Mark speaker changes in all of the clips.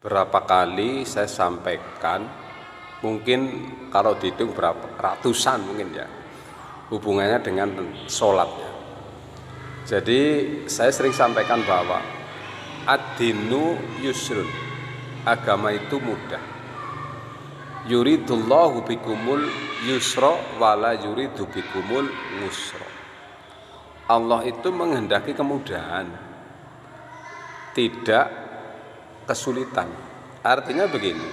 Speaker 1: Berapa kali saya sampaikan, mungkin kalau dihitung berapa ratusan mungkin ya, hubungannya dengan sholat ya. Jadi saya sering sampaikan bahwa ad-dinu yusrun, agama itu mudah. Yuridullahu bikumul yusra wala yuridu bikumul ngusra. Allah itu menghendaki kemudahan, tidak kesulitan. Artinya begini,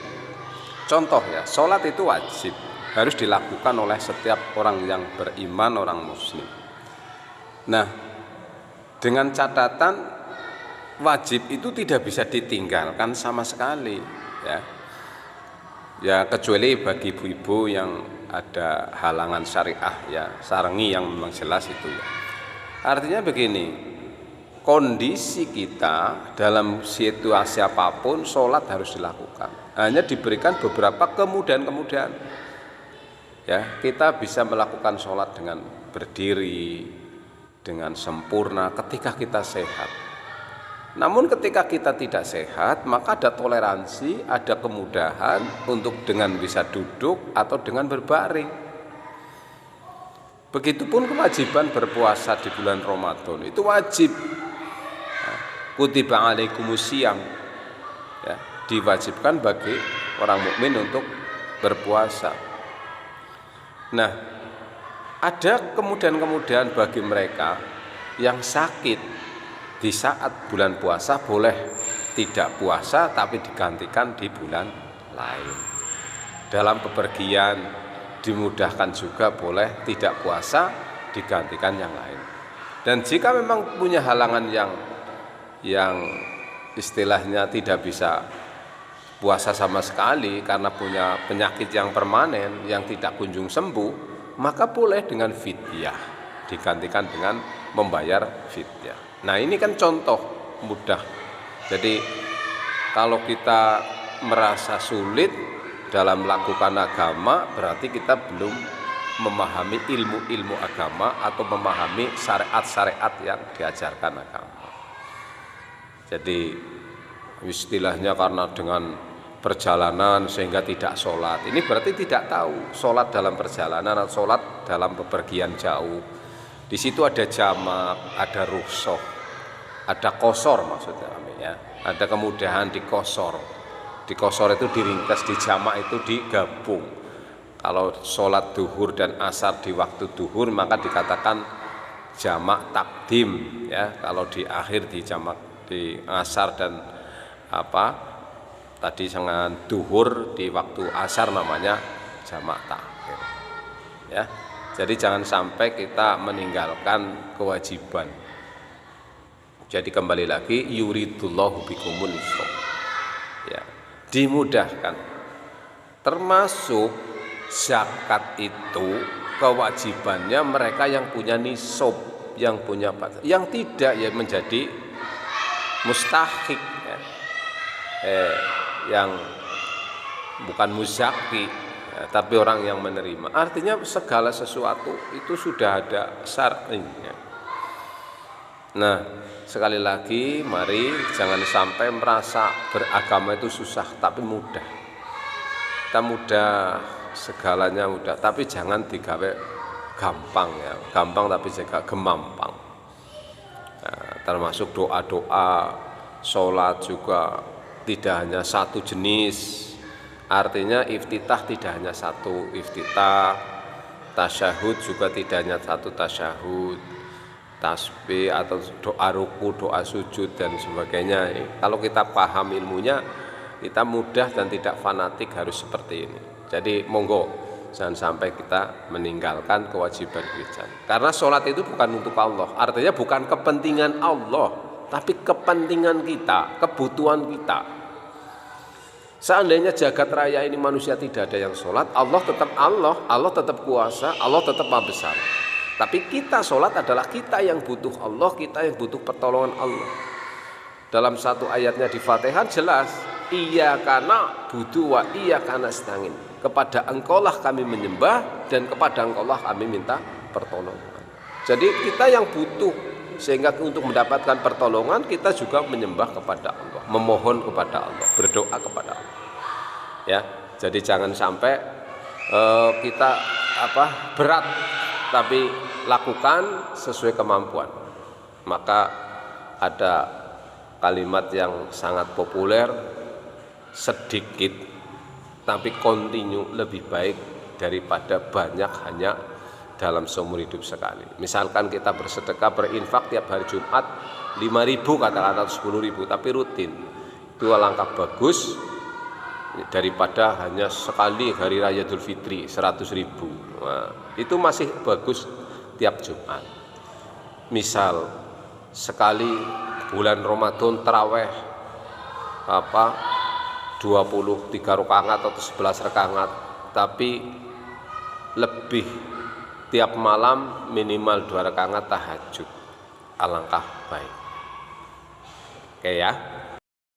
Speaker 1: contoh ya, sholat itu wajib, harus dilakukan oleh setiap orang yang beriman, orang muslim. Nah, dengan catatan wajib itu tidak bisa ditinggalkan sama sekali ya. Ya kecuali bagi ibu-ibu yang ada halangan syariah ya, sarangi yang memang jelas itu ya. Artinya begini, kondisi kita dalam situasi apapun sholat harus dilakukan. Hanya diberikan beberapa kemudahan-kemudahan. Ya, kita bisa melakukan sholat dengan berdiri, dengan sempurna ketika kita sehat. Namun ketika kita tidak sehat, maka ada toleransi, ada kemudahan untuk dengan bisa duduk atau dengan berbaring. Begitupun kewajiban berpuasa di bulan Ramadan, itu wajib. Kutiba alaikumusiyam, ya, diwajibkan bagi orang mukmin untuk berpuasa. Nah, ada kemudahan-kemudahan bagi mereka yang sakit. Di saat bulan puasa boleh tidak puasa tapi digantikan di bulan lain. Dalam bepergian dimudahkan juga boleh tidak puasa digantikan yang lain. Dan jika memang punya halangan yang istilahnya tidak bisa puasa sama sekali karena punya penyakit yang permanen yang tidak kunjung sembuh, maka boleh dengan fidyah, digantikan dengan membayar fidyah. Nah, ini kan contoh mudah. Jadi kalau kita merasa sulit dalam melakukan agama, berarti kita belum memahami ilmu-ilmu agama atau memahami syariat-syariat yang diajarkan agama. Jadi istilahnya karena dengan perjalanan sehingga tidak sholat, ini berarti tidak tahu sholat dalam perjalanan atau sholat dalam bepergian jauh. Di situ ada jamak, ada rukhsah, ada qasar maksudnya ya. Ada kemudahan di qasar. Di qasar itu diringkas, di jamak itu digabung. Kalau sholat duhur dan asar di waktu duhur maka dikatakan jamak takdim ya. Kalau di akhir di jamak di asar dan tadi dengan duhur di waktu asar namanya jamak takhir ya. Jadi jangan sampai kita meninggalkan kewajiban. Jadi kembali lagi, yuridullahu bikumul yusra ya, dimudahkan. Termasuk zakat itu kewajibannya mereka yang punya nisab, yang punya batas. Yang tidak ya menjadi mustahik ya. Yang bukan muzaki ya, tapi orang yang menerima. Artinya segala sesuatu itu sudah ada syar'inya. Nah, sekali lagi mari jangan sampai merasa beragama itu susah, tapi mudah. Kita mudah, segalanya mudah, tapi jangan digawe gampang ya. Gampang tapi juga gemampang. Nah, termasuk doa-doa, sholat juga tidak hanya satu jenis. Artinya iftitah tidak hanya satu iftitah, tasyahud juga tidak hanya satu tasyahud, tasbih atau doa ruku, doa sujud dan sebagainya. Kalau kita paham ilmunya, kita mudah dan tidak fanatik harus seperti ini. Jadi monggo jangan sampai kita meninggalkan kewajiban kita. Karena sholat itu bukan untuk Allah, artinya bukan kepentingan Allah, tapi kepentingan kita, kebutuhan kita. Seandainya jagat raya ini manusia tidak ada yang sholat, Allah tetap Allah, Allah tetap kuasa, Allah tetap maha besar. Tapi kita sholat adalah kita yang butuh Allah, kita yang butuh pertolongan Allah. Dalam satu ayatnya di Fatihah jelas, iyyaka na'budu wa iyyaka nasta'in. Kepada engkaulah kami menyembah dan kepada engkaulah kami minta pertolongan. Jadi kita yang butuh, sehingga untuk mendapatkan pertolongan kita juga menyembah kepada Allah. memohon kepada Allah, berdoa kepada Allah. Ya, jadi jangan sampai kita berat, tapi lakukan sesuai kemampuan. Maka ada kalimat yang sangat populer, sedikit tapi kontinu lebih baik daripada banyak hanya dalam seumur hidup sekali. Misalkan kita bersedekah, berinfak tiap hari Jumat 5.000 katakan atau 10.000, tapi rutin, itu alangkah bagus daripada hanya sekali hari raya Idul Fitri 100.000. Nah, itu masih bagus tiap Jumat. Misal sekali bulan Ramadan taraweh 23 rakaat atau 11 rakaat, tapi lebih tiap malam minimal 2 rakaat tahajud, alangkah baik. Oke ya.